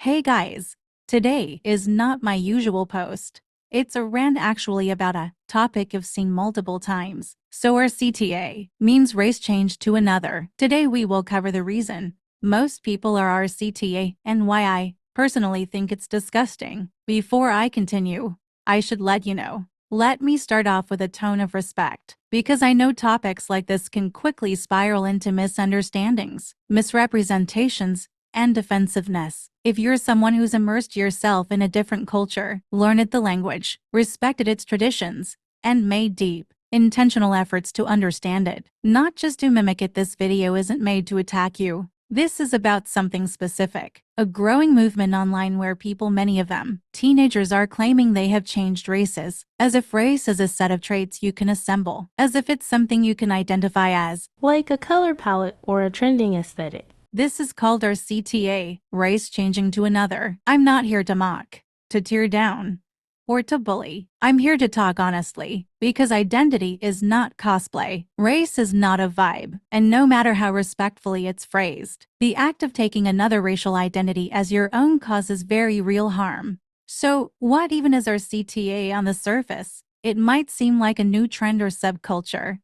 Hey guys, today is not my usual post. It's a rant actually about a topic I've seen multiple times. So RCTA means race change to another. Today we will cover the reason most people are RCTA and why I personally think it's disgusting. Before I continue, I should let you know. Let me start off with a tone of respect, because I know topics like this can quickly spiral into misunderstandings, misrepresentations, and defensiveness. If you're someone who's immersed yourself in a different culture, learned the language, respected its traditions, and made deep, intentional efforts to understand it, not just to mimic it, this video isn't made to attack you. This is about something specific. A growing movement online where people, many of them teenagers, are claiming they have changed races, as if race is a set of traits you can assemble, as if it's something you can identify as, like a color palette or a trending aesthetic. This is called our CTA, race changing to another. I'm not here to mock, to tear down, or to bully. I'm here to talk honestly, because identity is not cosplay. Race is not a vibe, and no matter how respectfully it's phrased, the act of taking another racial identity as your own causes very real harm. So, what even is our CTA on the surface? It might seem like a new trend or subculture.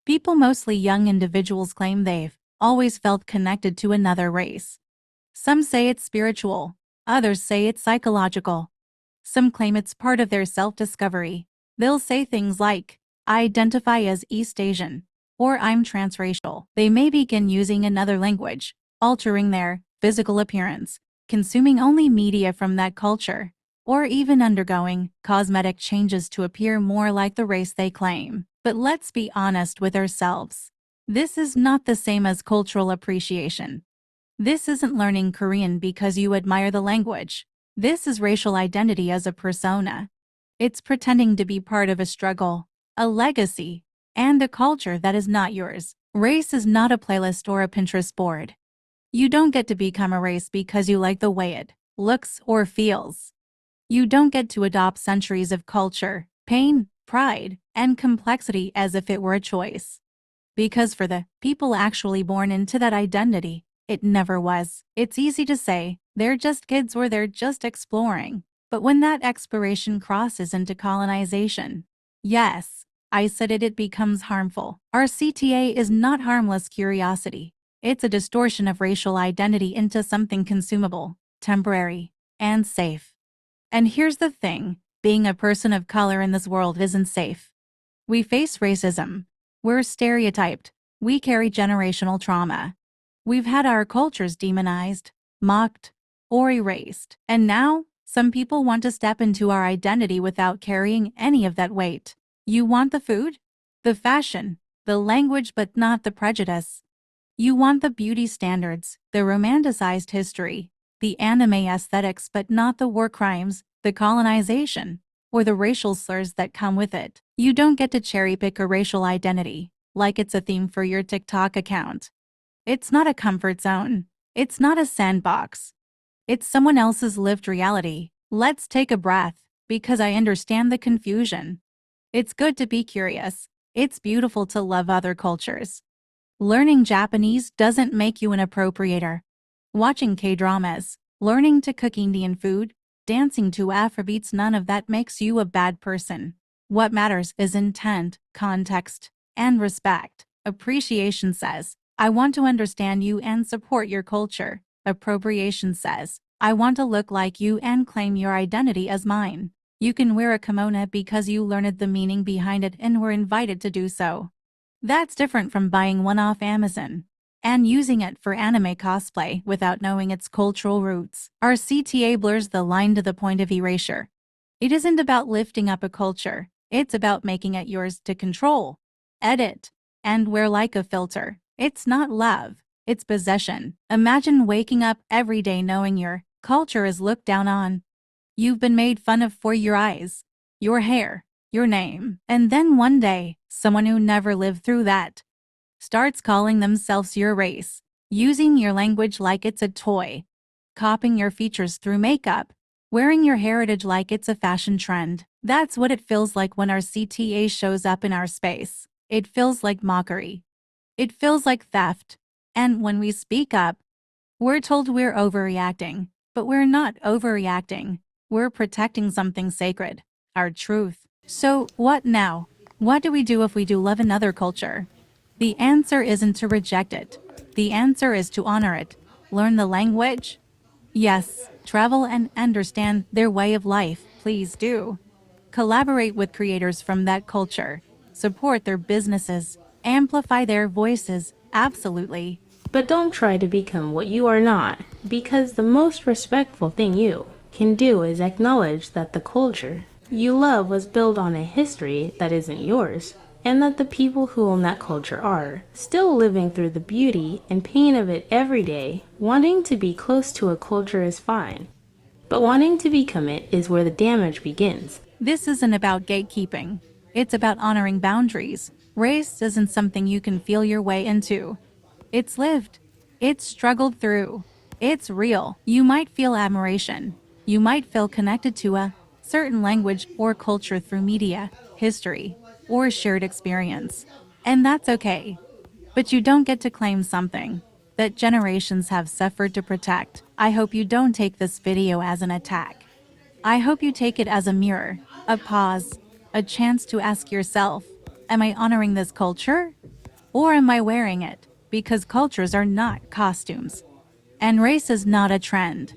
People, mostly young individuals, claim they've always felt connected to another race. Some say it's spiritual, others say it's psychological. Some claim it's part of their self-discovery. They'll say things like, I identify as East Asian, or I'm transracial. They may begin using another language, altering their physical appearance, consuming only media from that culture, or even undergoing cosmetic changes to appear more like the race they claim. But let's be honest with ourselves. This is not the same as cultural appreciation. This isn't learning Korean because you admire the language. This is racial identity as a persona. It's pretending to be part of a struggle, a legacy, and a culture that is not yours. Race is not a playlist or a Pinterest board. You don't get to become a race because you like the way it looks or feels. You don't get to adopt centuries of culture, pain, pride, and complexity as if it were a choice. Because for the people actually born into that identity, it never was. It's easy to say, they're just kids or they're just exploring. But when that exploration crosses into colonization, yes, I said it, it becomes harmful. Our CTA is not harmless curiosity. It's a distortion of racial identity into something consumable, temporary, and safe. And here's the thing, being a person of color in this world isn't safe. We face racism. We're stereotyped. We carry generational trauma. We've had our cultures demonized, mocked, or erased. And now, some people want to step into our identity without carrying any of that weight. You want the food, the fashion, the language, but not the prejudice. You want the beauty standards, the romanticized history, the anime aesthetics, but not the war crimes, the colonization, or the racial slurs that come with it. You don't get to cherry-pick a racial identity, like it's a theme for your TikTok account. It's not a comfort zone. It's not a sandbox. It's someone else's lived reality. Let's take a breath, because I understand the confusion. It's good to be curious. It's beautiful to love other cultures. Learning Japanese doesn't make you an appropriator. Watching K-dramas, learning to cook Indian food, dancing to Afrobeats, none of that makes you a bad person. What matters is intent, context, and respect. Appreciation says, I want to understand you and support your culture. Appropriation says, I want to look like you and claim your identity as mine. You can wear a kimono because you learned the meaning behind it and were invited to do so. That's different from buying one off Amazon and using it for anime cosplay without knowing its cultural roots. Our CTA blurs the line to the point of erasure. It isn't about lifting up a culture, it's about making it yours to control, edit, and wear like a filter. It's not love, it's possession. Imagine waking up every day knowing your culture is looked down on. You've been made fun of for your eyes, your hair, your name, and then one day, someone who never lived through that starts calling themselves your race, using your language like it's a toy, copying your features through makeup, wearing your heritage like it's a fashion trend. That's what it feels like when our CTA shows up in our space. It feels like mockery. It feels like theft. And when we speak up, we're told we're overreacting. But we're not overreacting. We're protecting something sacred, our truth. So, what now? What do we do if we do love another culture? The answer isn't to reject it. The answer is to honor it. Learn the language? Yes, travel and understand their way of life, please do. Collaborate with creators from that culture. Support their businesses. Amplify their voices, absolutely. But don't try to become what you are not, because the most respectful thing you can do is acknowledge that the culture you love was built on a history that isn't yours, and that the people who own that culture are still living through the beauty and pain of it every day. Wanting to be close to a culture is fine, but wanting to become it is where the damage begins. This isn't about gatekeeping. It's about honoring boundaries. Race isn't something you can feel your way into. It's lived. It's struggled through. It's real. You might feel admiration. You might feel connected to a certain language or culture through media, history, or shared experience. And that's okay. But you don't get to claim something that generations have suffered to protect. I hope you don't take this video as an attack. I hope you take it as a mirror, a pause, a chance to ask yourself, am I honoring this culture? Or am I wearing it? Because cultures are not costumes. And race is not a trend.